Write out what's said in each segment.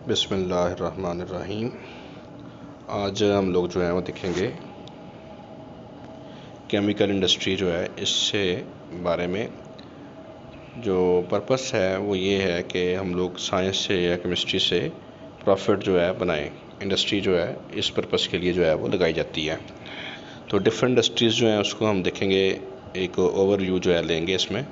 बिस्मिल्लाहिर्रहमानिर्रहीम। आज हम लोग जो है वो देखेंगे केमिकल इंडस्ट्री जो है इससे बारे में। जो पर्पस है वो ये है कि हम लोग साइंस से या केमिस्ट्री से प्रॉफिट जो है बनाएं। इंडस्ट्री जो है इस पर्पस के लिए जो है वो लगाई जाती है। तो डिफरेंट इंडस्ट्रीज़ जो हैं उसको हम देखेंगे, एक ओवरव्यू जो है लेंगे इसमें।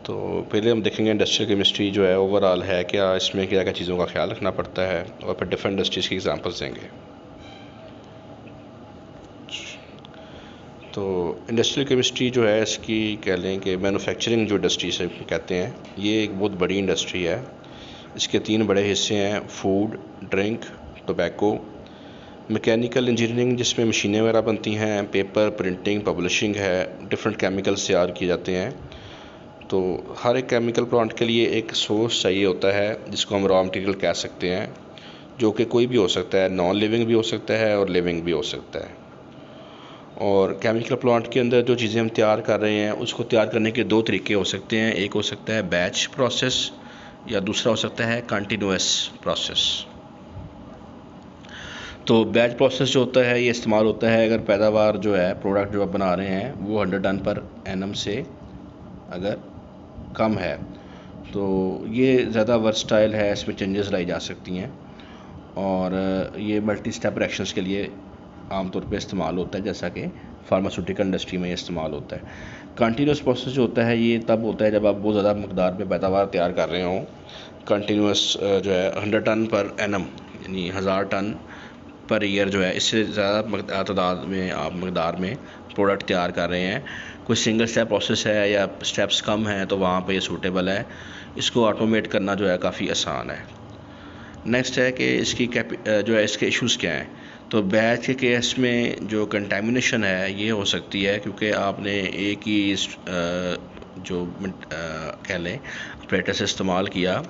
तो पहले हम देखेंगे इंडस्ट्रियल केमिस्ट्री जो है ओवरऑल है क्या, इसमें क्या क्या चीज़ों का ख्याल रखना पड़ता है, और फिर डिफरेंट इंडस्ट्रीज़ की एग्जांपल्स देंगे। तो इंडस्ट्रियल केमिस्ट्री जो है इसकी कह लें कि मैन्युफैक्चरिंग जो इंडस्ट्री से कहते हैं, ये एक बहुत बड़ी इंडस्ट्री है। इसके 3 बड़े हिस्से हैं: food, drink, tobacco. Mechanical engineering जिसमें मशीनें वगैरह बनती हैं, पेपर, प्रिंटिंग, पब्लिशिंग है, डिफरेंट केमिकल्स तैयार किए जाते हैं। तो हर एक केमिकल प्लांट के लिए एक सोर्स चाहिए होता है जिसको हम रॉ मटेरियल कह सकते हैं, जो कि कोई भी हो सकता है, नॉन लिविंग भी हो सकता है और लिविंग भी हो सकता है। और केमिकल प्लांट के अंदर जो चीज़ें हम तैयार कर रहे हैं उसको तैयार करने के 2 तरीके हो सकते हैं। एक हो सकता है बैच प्रोसेस या दूसरा हो सकता है कंटिन्यूअस प्रोसेस। तो बैच प्रोसेस जो होता है ये इस्तेमाल होता है अगर पैदावार जो है, प्रोडक्ट जो आप बना रहे हैं वो 100 टन पर एनम से अगर कम है, तो ये ज़्यादा वर्सटाइल है, इसमें चेंजेस लाई जा सकती हैं और ये मल्टी स्टेप रिएक्शंस के लिए आमतौर पे इस्तेमाल होता है, जैसा कि फार्मास्यूटिकल इंडस्ट्री में इस्तेमाल होता है। कंटिन्यूस प्रोसेस जो होता है ये तब होता है जब आप बहुत ज़्यादा मकदार में पैदावार तैयार कर रहे हों। कंटिन्यूस जो है 100 टन पर एनम यानी 1000 टन पर ईयर जो है, इससे ज़्यादा तादाद में आप मकदार में प्रोडक्ट तैयार कर रहे हैं। कोई सिंगल स्टेप प्रोसेस है या स्टेप्स कम हैं तो वहाँ पे ये सूटेबल है। इसको ऑटोमेट करना जो है काफ़ी आसान है। नेक्स्ट है कि इसकी जो है इसके इश्यूज़ क्या हैं। तो बैच के केस में जो कंटेमिनेशन है ये हो सकती है क्योंकि आपने एक ही जो कह लें ऑपरेटर से इस्तेमाल किया,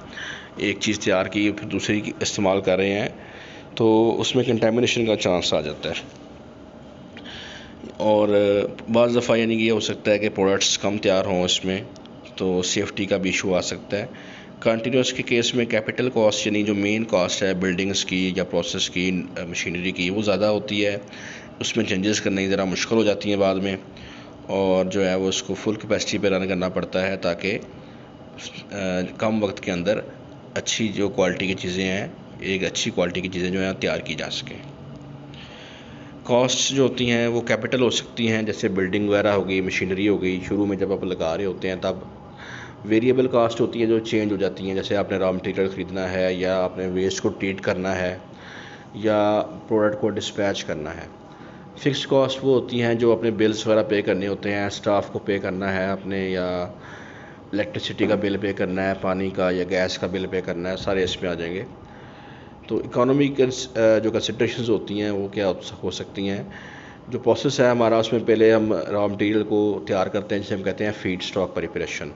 एक चीज़ तैयार की फिर दूसरी इस्तेमाल कर रहे हैं, तो उसमें कंटेमिनेशन का चांस आ जाता है। और बाज़ दफ़ा यानी कि ये हो सकता है कि प्रोडक्ट्स कम तैयार हों इसमें, तो सेफ्टी का भी इशू आ सकता है। कंटिन्यूस के केस में कैपिटल कॉस्ट यानी जो मेन कॉस्ट है बिल्डिंग्स की या प्रोसेस की, मशीनरी की, वो ज़्यादा होती है। उसमें चेंजेस करनी ज़रा मुश्किल हो जाती हैं बाद में, और जो है वो उसको फुल कैपेसिटी पे रन करना पड़ता है ताकि कम वक्त के अंदर अच्छी जो क्वालिटी की चीज़ें हैं, एक अच्छी क्वालिटी की चीज़ें जो हैं तैयार की जा सकें। कॉस्ट जो होती हैं वो कैपिटल हो सकती हैं, जैसे बिल्डिंग वगैरह हो गई, मशीनरी हो गई, शुरू में जब आप लगा रहे होते हैं तब। वेरिएबल कास्ट होती है जो चेंज हो जाती हैं, जैसे आपने रॉ मटेरियल ख़रीदना है या आपने वेस्ट को ट्रीट करना है या प्रोडक्ट को डिस्पैच करना है। फ़िक्स कॉस्ट वो होती हैं जो अपने बिल्स वगैरह पे करने होते हैं, स्टाफ को पे करना है आपने, या इलेक्ट्रिसिटी का बिल पे करना है, पानी का या गैस का बिल पे करना है, सारे इसमें आ जाएंगे। तो इकोनॉमिक जो कंसिडरेशंस होती हैं वो क्या हो सकती हैं। जो प्रोसेस है हमारा, उसमें पहले हम रॉ मटेरियल को तैयार करते हैं जिसे हम कहते हैं फीड स्टॉक प्रिपरेशन।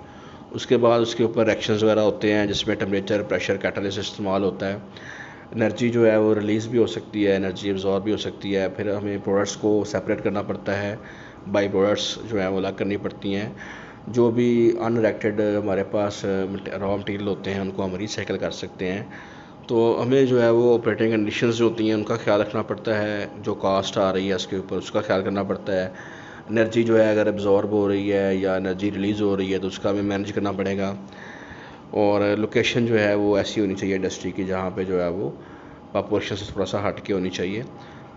उसके बाद उसके ऊपर रिएक्शंस वगैरह होते हैं जिसमें टेम्परेचर, प्रेशर, कैटलिस्ट इस्तेमाल होता है। एनर्जी जो है वो रिलीज़ भी हो सकती है, एनर्जी एब्जॉर्ब भी हो सकती है। फिर हमें प्रोडक्ट्स को सेपरेट करना पड़ता है, बाई प्रोडक्ट्स जो है वो अलग करनी पड़ती हैं। जो भी अनरिएक्टेड हमारे पास रॉ मटेरियल होते हैं उनको हम रिसाइकिल कर सकते हैं। तो हमें जो है वो ऑपरेटिंग कंडीशंस जो होती हैं उनका ख्याल रखना पड़ता है, जो कास्ट आ रही है उसके ऊपर उसका ख्याल करना पड़ता है। एनर्जी जो है अगर एब्जॉर्ब हो रही है या एनर्जी रिलीज़ हो रही है तो उसका हमें मैनेज करना पड़ेगा। और लोकेशन जो है वो ऐसी होनी चाहिए इंडस्ट्री की जहाँ पे जो है वो पॉपुलेशन से थोड़ा सा हट के होनी चाहिए,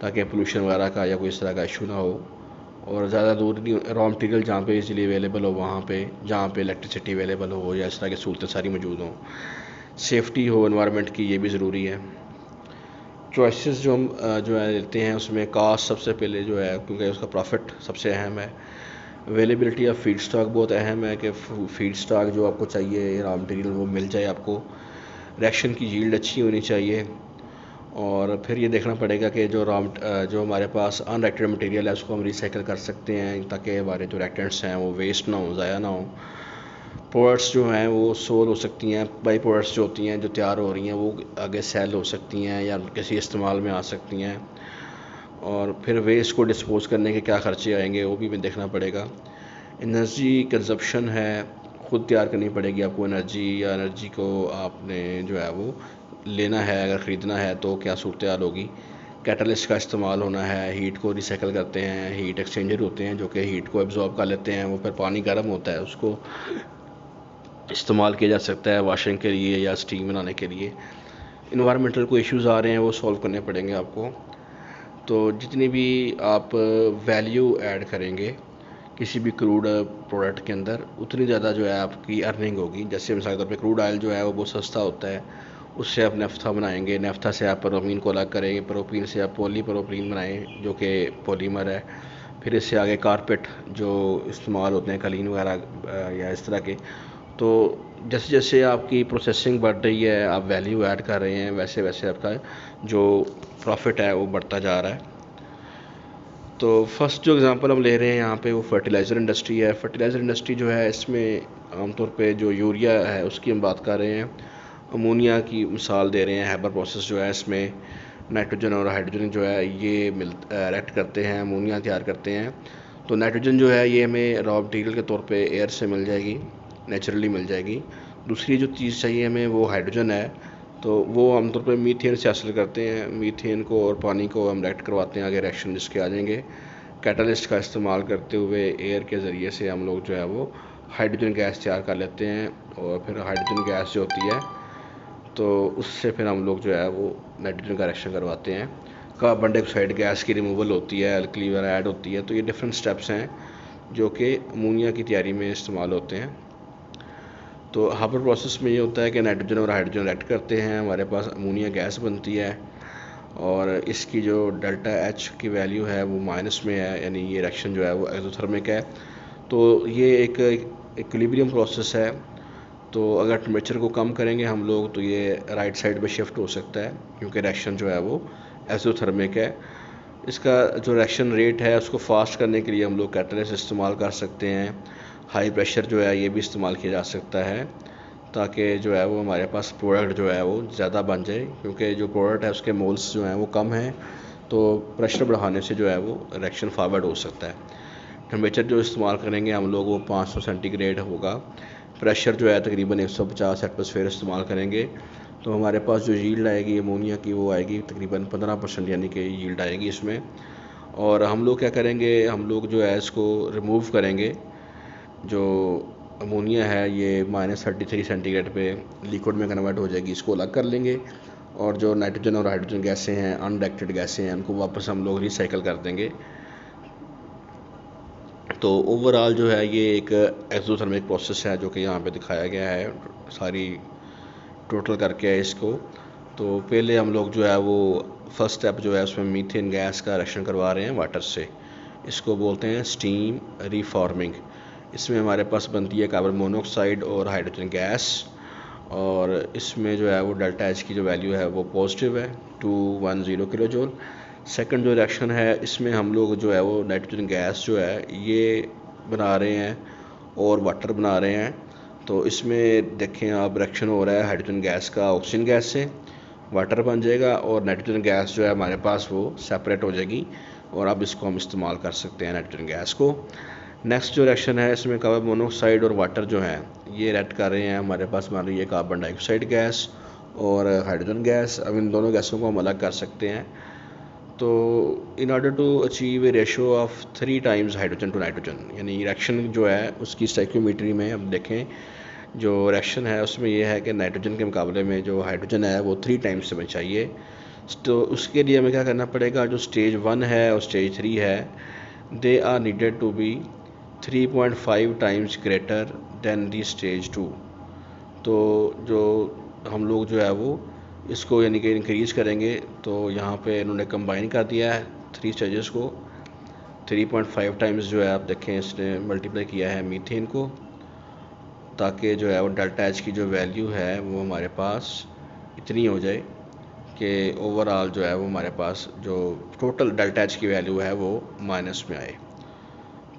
ताकि पोल्यूशन वगैरह का या कोई इस तरह का इशू ना हो। और ज़्यादा दूर नहीं, रॉ मटेरियल जहाँ पे इजीली अवेलेबल हो, वहाँ पे जहाँ पे इलेक्ट्रिसिटी अवेलेबल हो या इस तरह की सहूलतें सारी मौजूद हों। सेफ्टी हो एनवायरनमेंट की, ये भी ज़रूरी है। चॉइसेस जो हम जो है लेते हैं उसमें कास्ट सबसे पहले जो है, क्योंकि उसका प्रॉफिट सबसे अहम है। अवेलेबिलिटी ऑफ फीड स्टॉक बहुत अहम है कि फीड स्टॉक जो आपको चाहिए रॉ मटेरियल वो मिल जाए आपको। रिएक्शन की यील्ड अच्छी होनी चाहिए। और फिर ये देखना पड़ेगा कि जो हमारे पास अनरिएक्टेड मटेरियल है उसको हम रिसाइकिल कर सकते हैं ताकि हमारे जो रिएक्टेंट्स हैं वो वेस्ट ना हो, ज़ाया ना हो। प्रोडक्ट्स जो हैं वो सोल हो सकती हैं, बाई प्रोडक्ट्स जो होती हैं जो तैयार हो रही हैं वो आगे सेल हो सकती हैं या किसी इस्तेमाल में आ सकती हैं। और फिर वेस्ट को डिस्पोज़ करने के क्या ख़र्चे आएंगे वो भी देखना पड़ेगा। एनर्जी कंजप्शन है, खुद तैयार करनी पड़ेगी आपको एनर्जी, या एनर्जी को आपने जो है वो लेना है, अगर ख़रीदना है तो क्या सूरत हाल होगी। कैटलिस्ट का इस्तेमाल होना है, हीट को रिसाइकिल करते हैं, हीट एक्सचेंजर होते हैं जो कि हीट को एब्जॉर्ब कर लेते हैं, वो फिर पानी गर्म होता है उसको इस्तेमाल किया जा सकता है वॉशिंग के लिए या स्टीम बनाने के लिए। इन्वायरमेंटल कोई इश्यूज़ आ रहे हैं वो सॉल्व करने पड़ेंगे आपको। तो जितनी भी आप वैल्यू ऐड करेंगे किसी भी क्रूड प्रोडक्ट के अंदर, उतनी ज़्यादा जो है आपकी अर्निंग होगी। जैसे मिसाल के तौर पे क्रूड ऑयल जो है वो बहुत सस्ता होता है, उससे आप नेफ्था बनाएंगे, नेफ्था से आप प्रोपीन को अलग करेंगे, प्रोपीन से आप पॉलीप्रोपीन बनाएं जो कि पॉलीमर है। फिर इससे आगे कारपेट जो इस्तेमाल होते हैं कालीन वगैरह या इस तरह के। तो जैसे जैसे आपकी प्रोसेसिंग बढ़ रही है, आप वैल्यू ऐड कर रहे हैं, वैसे वैसे आपका जो प्रॉफिट है वो बढ़ता जा रहा है। तो फर्स्ट जो एग्ज़ाम्पल हम ले रहे हैं यहाँ पे वो फर्टिलाइज़र इंडस्ट्री है। फर्टिलाइज़र इंडस्ट्री जो है इसमें आमतौर पे जो यूरिया है उसकी हम बात कर रहे हैं, अमोनिया की मिसाल दे रहे हैं। हैबर प्रोसेस जो है इसमें नाइट्रोजन और हाइड्रोजन जो है ये रिएक्ट करते हैं, अमोनिया तैयार करते हैं। तो नाइट्रोजन जो है ये हमें रॉ मटीरियल के तौर पे एयर से मिल जाएगी, नेचुरली मिल जाएगी। दूसरी जो चीज़ चाहिए हमें वो हाइड्रोजन है, तो वो आमतौर पर मीथेन से हासिल करते हैं। मीथेन को और पानी को हम रिएक्ट करवाते हैं, आगे रिएक्शन जिसके आ जाएंगे। कैटलिस्ट का इस्तेमाल करते हुए एयर के ज़रिए से हम लोग जो है वो हाइड्रोजन गैस तैयार कर लेते हैं, और फिर हाइड्रोजन गैस जो होती है तो उससे फिर हम लोग जो है वो नाइट्रोजन का रिएक्शन करवाते हैं। कार्बन डाइऑक्साइड गैस की रिमूवल होती है, अल्कली वगैरह ऐड होती है। तो ये डिफरेंट स्टेप्स हैं जो कि अमोनिया की तैयारी में इस्तेमाल होते हैं। तो हाबर प्रोसेस में ये होता है कि नाइट्रोजन और हाइड्रोजन रिएक्ट करते हैं, हमारे पास अमोनिया गैस बनती है, और इसकी जो डेल्टा एच की वैल्यू है वो माइनस में है, यानी ये रिएक्शन जो है वो एक्सोथर्मिक है। तो ये एक इक्विलिब्रियम प्रोसेस है। तो अगर टेम्परेचर को कम करेंगे हम लोग तो ये राइट साइड पे शिफ्ट हो सकता है, क्योंकि रिएक्शन जो है वो एक्सोथर्मिक है। इसका जो रिएक्शन रेट है उसको फास्ट करने के लिए हम लोग कैटलिस्ट इस्तेमाल कर सकते हैं। हाई प्रेशर जो है ये भी इस्तेमाल किया जा सकता है, ताकि जो है वो हमारे पास प्रोडक्ट जो है वो ज़्यादा बन जाए, क्योंकि जो प्रोडक्ट है उसके मोल्स जो हैं वो कम हैं। तो प्रेशर बढ़ाने से जो है वो रिएक्शन फॉरवर्ड हो सकता है। टेम्परेचर जो इस्तेमाल करेंगे हम लोग वो 500 सेंटीग्रेड होगा। प्रेशर जो है तकरीबन 150 एटमॉस्फेयर इस्तेमाल करेंगे, तो हमारे पास जो यील्ड आएगी अमोनिया की वो आएगी तकरीबन 15%, यानी कि यील्ड आएगी इसमें। और हम लोग क्या करेंगे, हम लोग जो है इसको रिमूव करेंगे। जो अमोनिया है ये -33 सेंटीग्रेड पे लिक्विड में कन्वर्ट हो जाएगी, इसको अलग कर लेंगे। और जो नाइट्रोजन और हाइड्रोजन गैसें हैं, अनरिएक्टेड गैसें हैं, उनको वापस हम लोग रिसाइकिल कर देंगे। तो ओवरऑल जो है ये एक एक्सोथर्मिक प्रोसेस है जो कि यहाँ पे दिखाया गया है, सारी टोटल करके है इसको। तो पहले हम लोग जो है वो फर्स्ट स्टेप जो है उसमें मीथेन गैस का रिएक्शन करवा रहे हैं वाटर से, इसको बोलते हैं स्टीम रीफॉर्मिंग। इसमें हमारे पास बनती है कार्बन मोनोऑक्साइड और हाइड्रोजन गैस, और इसमें जो है वो डेल्टा एच की जो वैल्यू है वो पॉजिटिव है 210 किलो जूल। सेकंड जो रिएक्शन है इसमें हम लोग जो है वो नाइट्रोजन गैस जो है ये बना रहे हैं और वाटर बना रहे हैं। तो इसमें देखें आप रिएक्शन हो रहा है हाइड्रोजन गैस का ऑक्सीजन गैस से, वाटर बन जाएगा, और नाइट्रोजन गैस जो है हमारे पास वो सेपरेट हो जाएगी, और अब इसको हम इस्तेमाल कर सकते हैं नाइट्रोजन गैस को। नेक्स्ट जो रिएक्शन है इसमें कार्बन मोनोऑक्साइड और वाटर जो हैं ये रिएक्ट कर रहे हैं, हमारे पास बन रही है कार्बन डाइऑक्साइड गैस और हाइड्रोजन गैस। अब इन दोनों गैसों को हम अलग कर सकते हैं। तो in order to achieve a ratio of 3 times hydrogen to nitrogen, यानी रिएक्शन जो है उसकी स्टोइकियोमेट्री में अब देखें, जो रिएक्शन है उसमें यह है कि नाइट्रोजन के मुकाबले में जो हाइड्रोजन है वो 3 टाइम्स से चाहिए। तो उसके लिए हमें क्या करना पड़ेगा, जो स्टेज 1 है और स्टेज 3 है, they are needed to be 3.5 times greater than the stage 2। तो जो हम लोग जो है वो इसको यानी कि इंक्रीज़ करेंगे, तो यहाँ पे इन्होंने कंबाइन कर दिया है 3 स्टेजेस को। 3.5 टाइम्स जो है आप देखें इसने मल्टीप्लाई किया है मीथेन को, ताकि जो है वो डेल्टा एच की जो वैल्यू है वो हमारे पास इतनी हो जाए कि ओवरऑल जो है वो हमारे पास जो टोटल डेल्टा एच की वैल्यू है वो माइनस में आए।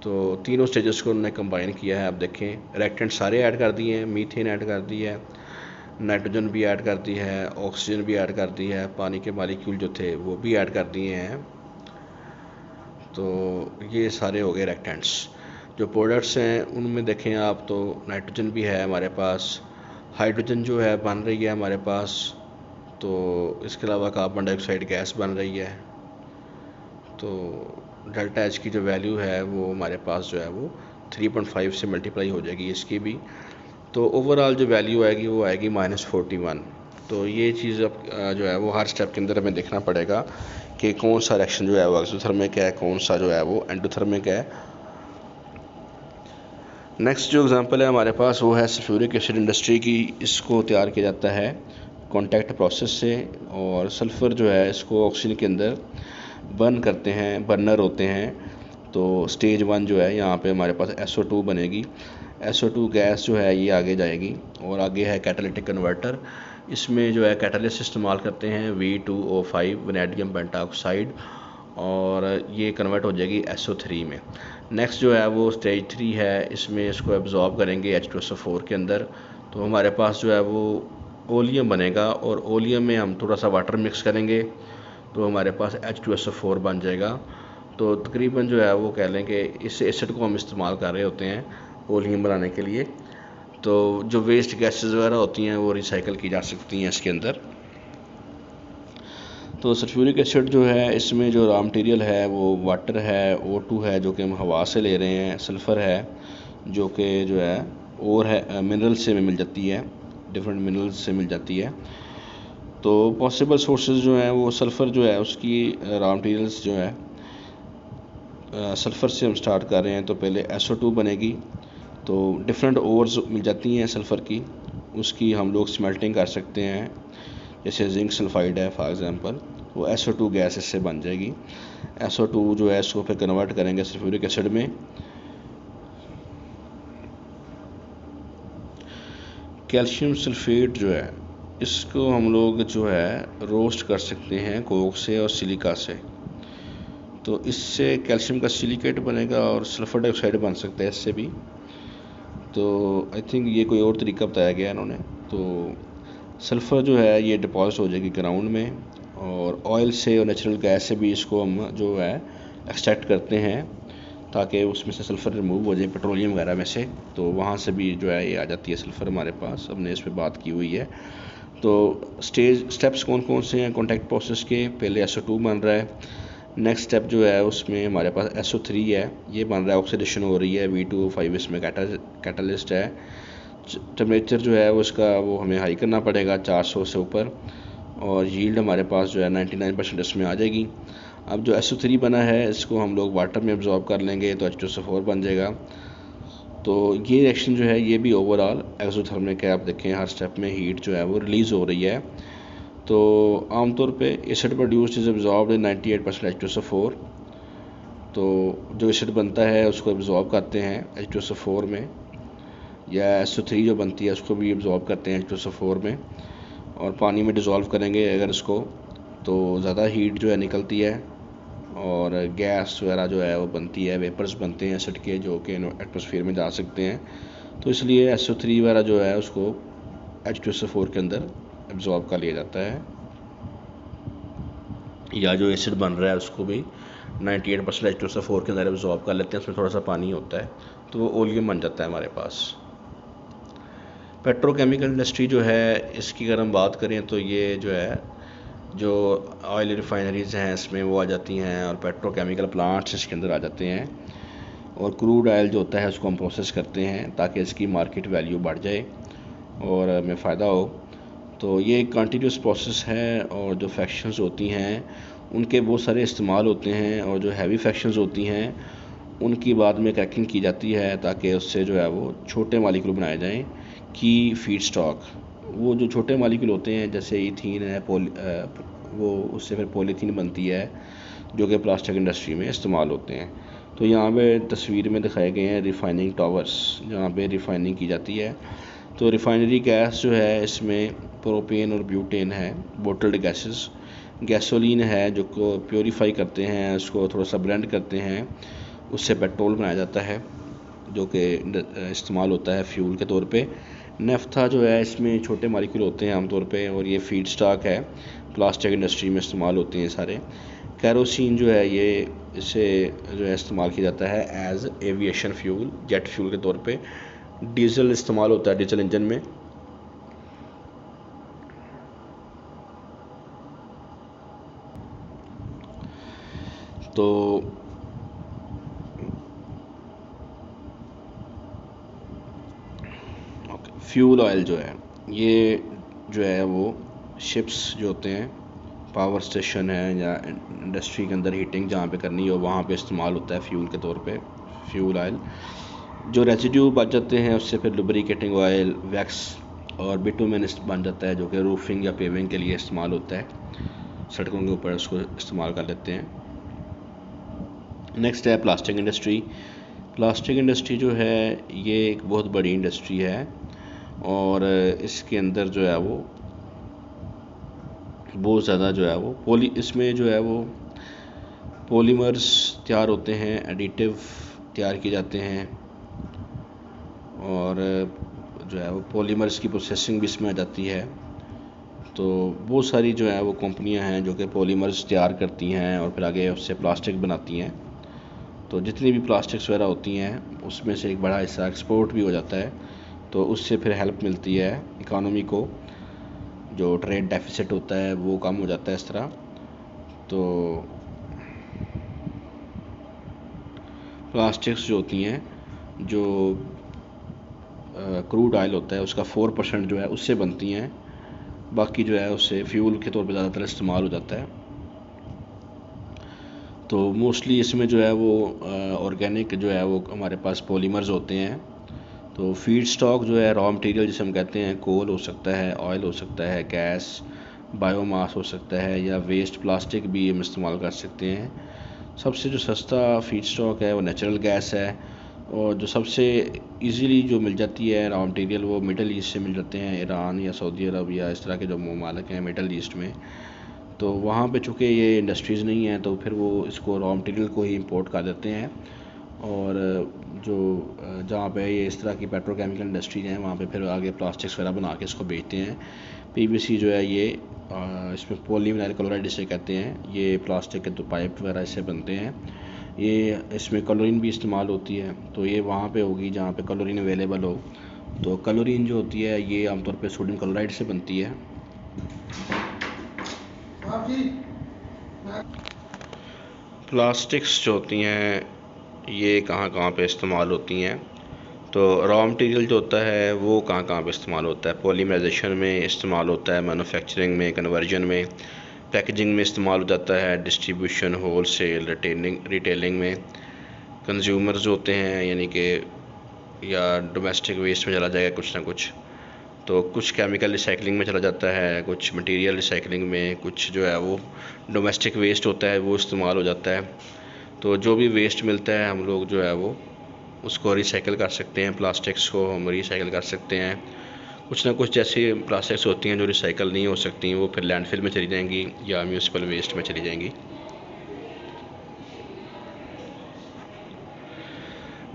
तो तीनों स्टेजेस को उन्होंने कंबाइन किया है। आप देखें रिएक्टेंट सारे ऐड कर दिए हैं, मीथेन ऐड कर दी है, नाइट्रोजन भी ऐड कर दी है, ऑक्सीजन भी ऐड कर दी है, पानी के मालिक्यूल जो थे वो भी ऐड कर दिए हैं। तो ये सारे हो गए रिएक्टेंट्स। जो प्रोडक्ट्स हैं उनमें देखें आप तो नाइट्रोजन भी है हमारे पास, हाइड्रोजन जो है बन रही है हमारे पास, तो इसके अलावा कार्बन डाइऑक्साइड गैस बन रही है। तो डेल्टा एच की जो वैल्यू है वो हमारे पास जो है वो 3.5 से मल्टीप्लाई हो जाएगी इसकी भी, तो ओवरऑल जो वैल्यू आएगी वो आएगी -41। तो ये चीज़ अब जो है वो हर स्टेप के अंदर हमें देखना पड़ेगा कि कौन सा रिएक्शन जो है वो एक्सोथर्मिक है, कौन सा जो है वो एंडोथर्मिक है। नेक्स्ट जो एग्जांपल है हमारे पास वो है सल्फ्यूरिक एसिड इंडस्ट्री की। इसको तैयार किया जाता है कॉन्टैक्ट प्रोसेस से, और सल्फ़र जो है इसको ऑक्सीजन के अंदर बर्न करते हैं, बर्नर होते हैं। तो स्टेज 1 जो है यहाँ पे हमारे पास SO2 बनेगी। SO2 गैस जो है ये आगे जाएगी, और आगे है कैटालिटिक कन्वर्टर। इसमें जो है कैटलिस्ट इस्तेमाल करते हैं V2O5 वैनेडियम पेंटाऑक्साइड, और ये कन्वर्ट हो जाएगी SO3 में। नेक्स्ट जो है वो स्टेज 3 है, इसमें इसको एब्जॉर्ब करेंगे H2SO4 के अंदर। तो हमारे पास जो है वो ओलियम बनेगा, और ओलियम में हम थोड़ा सा वाटर मिक्स करेंगे तो हमारे पास H2SO4 बन जाएगा। तो तकरीबन जो है वो कह लें कि इस एसिड को हम इस्तेमाल कर रहे होते हैं ओलियम बनाने के लिए। तो जो वेस्ट गैसेस वगैरह होती हैं वो रिसाइकल की जा सकती हैं इसके अंदर। तो सल्फ्यूरिक एसिड जो है इसमें जो रॉ मटेरियल है वो वाटर है, O2 है जो कि हम हवा से ले रहे हैं, सल्फ़र है जो कि जो है और है मिनरल से मिल जाती है, डिफरेंट मिनरल्स से मिल जाती है। तो पॉसिबल सोर्सेज जो हैं वो सल्फ़र जो है उसकी रॉ मटेरियल्स जो है सल्फ़र से हम स्टार्ट कर रहे हैं। तो पहले SO2 बनेगी, तो डिफरेंट ओर्स मिल जाती हैं सल्फ़र की, उसकी हम लोग स्मेल्टिंग कर सकते हैं। जैसे जिंक सल्फाइड है फॉर एग्जांपल, वो SO2 गैस इससे बन जाएगी। SO2 जो है इसको फिर कन्वर्ट करेंगे सल्फ्यूरिक एसिड में। कैल्शियम सल्फेट जो है इसको हम लोग जो है रोस्ट कर सकते हैं कोक से और सिलिका से। तो इससे कैल्शियम का सिलिकेट बनेगा और सल्फर डाइऑक्साइड बन सकता है इससे भी। तो आई थिंक ये कोई और तरीका बताया गया है इन्होंने। तो सल्फ़र जो है ये डिपॉजिट हो जाएगी ग्राउंड में, और ऑयल से और नेचुरल गैस से भी इसको हम जो है एक्सट्रैक्ट करते हैं ताकि उसमें से सल्फ़र रिमूव हो जाए पेट्रोलियम वगैरह में से। तो वहाँ से भी जो है ये आ जाती है सल्फ़र हमारे पास, हमने इस पर बात की हुई है। तो स्टेप्स कौन कौन से हैं कॉन्टैक्ट प्रोसेस के? पहले SO2 बन रहा है, नेक्स्ट स्टेप जो है उसमें हमारे पास SO3 है, ये बन रहा है, ऑक्सीडेशन हो रही है, V2O5 इसमें कैटलिस्ट है। टेम्परेचर जो है उसका वो हमें हाई करना पड़ेगा 400 से ऊपर, और यील्ड हमारे पास जो है 99% इसमें आ जाएगी। अब जो SO3 बना है इसको हम लोग वाटर में एब्जॉर्ब कर लेंगे तो H2SO4 बन जाएगा। तो ये रिएक्शन जो है ये भी ओवरऑल एक्सोथर्मिक है। आप देखें हर स्टेप में हीट जो है वो रिलीज़ हो रही है। तो आमतौर पे acid produced is absorbed in 98% H2SO4। तो जो एसिड बनता है उसको एब्जॉर्ब करते हैं H2SO4 में, या SO3 जो बनती है उसको भी एब्जॉर्ब करते हैं H2SO4 में, और पानी में डिज़ोल्व करेंगे अगर इसको तो ज़्यादा हीट जो है निकलती है, और गैस वगैरह जो है वो बनती है, वेपर्स बनते हैं एसिड के जो कि एटमॉस्फेयर में जा सकते हैं। तो इसलिए SO3 वगैरह जो है उसको H2SO4 के अंदर एब्जॉर्ब कर लिया जाता है, या जो एसिड बन रहा है उसको भी 98% H2SO4 के अंदर एब्जॉर्ब कर लेते हैं। उसमें थोड़ा सा पानी होता है तो वो ओलियम बन जाता है हमारे पास। पेट्रोकेमिकल इंडस्ट्री जो है इसकी अगर हम बात करें तो ये जो है जो ऑयल रिफाइनरीज़ हैं इसमें वो आ जाती हैं, और पेट्रोकेमिकल प्लांट्स इसके अंदर आ जाते हैं, और क्रूड ऑयल जो होता है उसको हम प्रोसेस करते हैं ताकि इसकी मार्केट वैल्यू बढ़ जाए और हमें फ़ायदा हो। तो ये एक कंटिन्यूस प्रोसेस है, और जो फैक्शंस होती हैं उनके बहुत सारे इस्तेमाल होते हैं, और जो हैवी फैक्शंस होती हैं उनकी बाद में क्रैकिंग की जाती है ताकि उससे जो है वो छोटे मालिक्यूल बनाए जाएं की फीड स्टॉक। वो जो छोटे मालिक्यूल होते हैं जैसे इथीन है, वो उससे फिर पॉलीथीन बनती है जो कि प्लास्टिक इंडस्ट्री में इस्तेमाल होते हैं। तो यहाँ पे तस्वीर में दिखाए गए हैं रिफाइनिंग टावर्स जहाँ पे रिफाइनिंग की जाती है। तो रिफाइनरी गैस जो है इसमें प्रोपेन और ब्यूटेन है, बोटल्ड गैसेस। गैसोलीन है जो को प्योरीफाई करते हैं, उसको थोड़ा सा ब्लेंड करते हैं, उससे पेट्रोल बनाया जाता है जो कि इस्तेमाल होता है फ्यूल के तौर पे। नेफ्था जो है इसमें छोटे मालिक्यूल होते हैं आमतौर पे, और ये फीड स्टॉक है, प्लास्टिक इंडस्ट्री में इस्तेमाल होते हैं सारे। कैरोसिन जो है ये इसे जो है इस्तेमाल किया जाता है as aviation fuel, jet fuel के तौर पे। डीजल इस्तेमाल होता है डीजल इंजन में। तो फ्यूल ऑयल जो है ये जो है वो शिप्स जो होते हैं, पावर स्टेशन है या इंडस्ट्री के अंदर हीटिंग जहाँ पे करनी हो वहाँ पे इस्तेमाल होता है फ्यूल के तौर पे, फ्यूल ऑयल। जो रेजिड्यू बच जाते हैं उससे फिर लुब्रिकेटिंग ऑयल, वैक्स और बिटुमेन बन जाता है, जो कि रूफिंग या पेविंग के लिए इस्तेमाल होता है, सड़कों के ऊपर उसको इस्तेमाल कर लेते हैं। नेक्स्ट है प्लास्टिक इंडस्ट्री। प्लास्टिक इंडस्ट्री जो है ये एक बहुत बड़ी इंडस्ट्री है और इसके अंदर जो है वो बहुत ज़्यादा जो है वो इसमें जो है वो पॉलीमर्स तैयार होते हैं, एडिटिव तैयार किए जाते हैं और जो है वो पॉलीमर्स की प्रोसेसिंग भी इसमें आ जाती है। तो बहुत सारी जो है वो कंपनियां हैं जो कि पॉलीमर्स तैयार करती हैं और फिर आगे उससे प्लास्टिक बनाती हैं। तो जितनी भी प्लास्टिक्स वगैरह होती हैं उसमें से एक बड़ा हिस्सा एक्सपोर्ट भी हो जाता है, तो उससे फिर हेल्प मिलती है इकोनॉमी को, जो ट्रेड डेफिसिट होता है वो कम हो जाता है इस तरह। तो प्लास्टिक्स जो होती हैं, जो क्रूड ऑयल होता है उसका 4% जो है उससे बनती हैं, बाकी जो है उससे फ्यूल के तौर पे ज़्यादातर इस्तेमाल हो जाता है। तो मोस्टली इसमें जो है वो ऑर्गेनिक जो है वो हमारे पास पॉलीमर्स होते हैं। तो फीड स्टॉक जो है रॉ मटेरियल जिसे हम कहते हैं, कोल हो सकता है, ऑयल हो सकता है, गैस, बायोमास हो सकता है या वेस्ट प्लास्टिक भी हम इस्तेमाल कर सकते हैं। सबसे जो सस्ता फीड स्टॉक है वो नेचुरल गैस है और जो सबसे इजीली जो मिल जाती है रॉ मटेरियल वो मिडल ईस्ट से मिल जाते हैं, ईरान या सऊदी अरब या इस तरह के जो ममालिक हैं मिडल ईस्ट में। तो वहाँ पे चूँकि ये इंडस्ट्रीज़ नहीं हैं तो फिर वो इसको रॉ मटेरियल को ही इंपोर्ट कर देते हैं और जो जहाँ पे ये इस तरह की पेट्रोकेमिकल इंडस्ट्रीज हैं वहाँ पे फिर आगे प्लास्टिक्स वगैरह बना के इसको बेचते हैं। पीवीसी जो है ये इसमें पॉलीविनाइल क्लोराइड जिसे कहते हैं, ये प्लास्टिक के तो पाइप वगैरह इससे बनते हैं। ये इसमें क्लोरीन भी इस्तेमाल होती है, तो ये वहाँ पे होगी जहाँ पे क्लोरीन अवेलेबल हो। तो क्लोरीन जो होती है ये आमतौर पे सोडियम क्लोराइड से बनती है। प्लास्टिक्स जो होती हैं ये कहाँ कहाँ पे इस्तेमाल होती हैं, तो रॉ मटेरियल जो होता है वो कहाँ कहाँ पे इस्तेमाल होता है। पॉलीमराइजेशन में इस्तेमाल होता है, मैन्युफैक्चरिंग में, कन्वर्जन में, पैकेजिंग में इस्तेमाल हो जाता है, डिस्ट्रीब्यूशन, होल सेल, रिटेलिंग में। कंज्यूमर्स होते हैं यानी कि या डोमेस्टिक वेस्ट में चला जाएगा कुछ ना कुछ, तो कुछ केमिकल रिसाइकलिंग में चला जाता है, कुछ मटेरियल रिसाइकलिंग में, कुछ जो है वो डोमेस्टिक वेस्ट होता है वो इस्तेमाल हो जाता है। तो जो भी वेस्ट मिलता है हम लोग जो है वो उसको रिसाइकिल कर सकते हैं, प्लास्टिक्स को हम रिसाइकिल कर सकते हैं। कुछ ना कुछ जैसी प्लास्टिक्स होती हैं जो रिसाइकिल नहीं हो सकती वो फिर लैंडफिल में चली जाएंगी या म्यूनिसिपल वेस्ट में चली जाएंगी।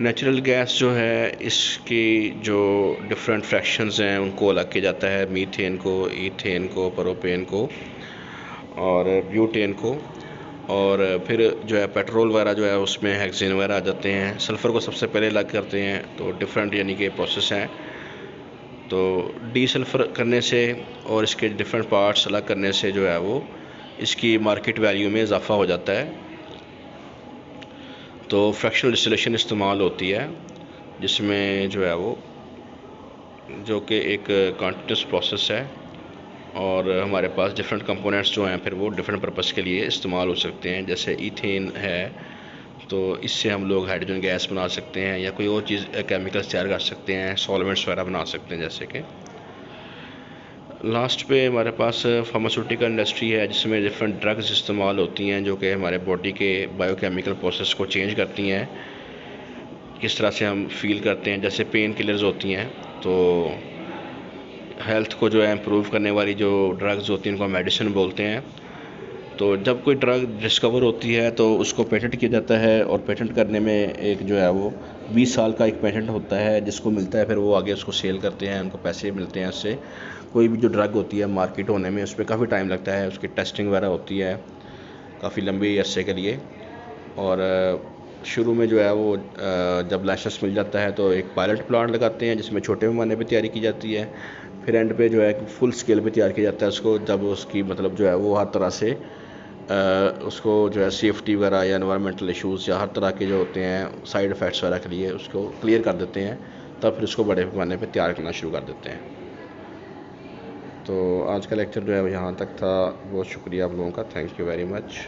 नेचुरल गैस जो है इसकी जो डिफरेंट फ्रैक्शंस हैं उनको अलग किया जाता है, मीथेन को, ईथेन को, प्रोपेन को और ब्यूटेन को। और फिर जो है पेट्रोल वगैरह जो है उसमें हेक्सेन वगैरह आ जाते हैं। सल्फ़र को सबसे पहले अलग करते हैं, तो डिफरेंट यानी कि प्रोसेस हैं। तो डीसल्फ़र करने से और इसके डिफरेंट पार्ट्स अलग करने से जो है वो इसकी मार्केट वैल्यू में इजाफ़ा हो जाता है। तो फ्रैक्शनल डिस्टिलेशन इस्तेमाल होती है जिसमें जो है वो जो कि एक कंटिन्यूस प्रोसेस है और हमारे पास डिफरेंट कंपोनेंट्स जो हैं फिर वो डिफरेंट पर्पस के लिए इस्तेमाल हो सकते हैं। जैसे ईथेन है तो इससे हम लोग हाइड्रोजन गैस बना सकते हैं या कोई और चीज़ केमिकल्स तैयार कर सकते हैं, सॉल्वेंट्स वगैरह बना सकते हैं। जैसे कि लास्ट पे हमारे पास फार्मास्यूटिकल इंडस्ट्री है जिसमें डिफरेंट ड्रग्स इस्तेमाल होती हैं जो कि हमारे बॉडी के बायोकेमिकल प्रोसेस को चेंज करती हैं, किस तरह से हम फील करते हैं। जैसे पेन किलर्स होती हैं, तो हेल्थ को जो है इम्प्रूव करने वाली जो ड्रग्स होती हैं उनको मेडिसिन बोलते हैं। तो जब कोई ड्रग डिस्कवर होती है तो उसको पेटेंट किया जाता है और पेटेंट करने में एक जो है वो 20 साल का एक पेटेंट होता है जिसको मिलता है, फिर वो आगे उसको सेल करते हैं, उनको पैसे मिलते हैं उससे। कोई भी जो ड्रग होती है मार्केट होने में उस पर काफ़ी टाइम लगता है, उसकी टेस्टिंग वगैरह होती है, काफ़ी लंबे अरसे के लिए। और शुरू में जो है वो जब लाइसेंस मिल जाता है तो एक पायलट प्लांट लगाते हैं जिसमें छोटे पैमाने पे तैयारी की जाती है। फिर एंड पे जो है फुल स्केल पे तैयार किया जाता है उसको, जब उसकी मतलब जो है वो हर तरह से उसको जो है सेफ्टी वगैरह या एनवायरमेंटल इश्यूज़ या हर तरह के जो होते हैं साइड इफ़ेक्ट्स वगैरह के लिए उसको क्लियर कर देते हैं, तब फिर उसको बड़े पैमाने पे तैयार करना शुरू कर देते हैं। तो आज का लेक्चर जो है वो यहाँ तक था। बहुत शुक्रिया आप लोगों का, थैंक यू वेरी मच।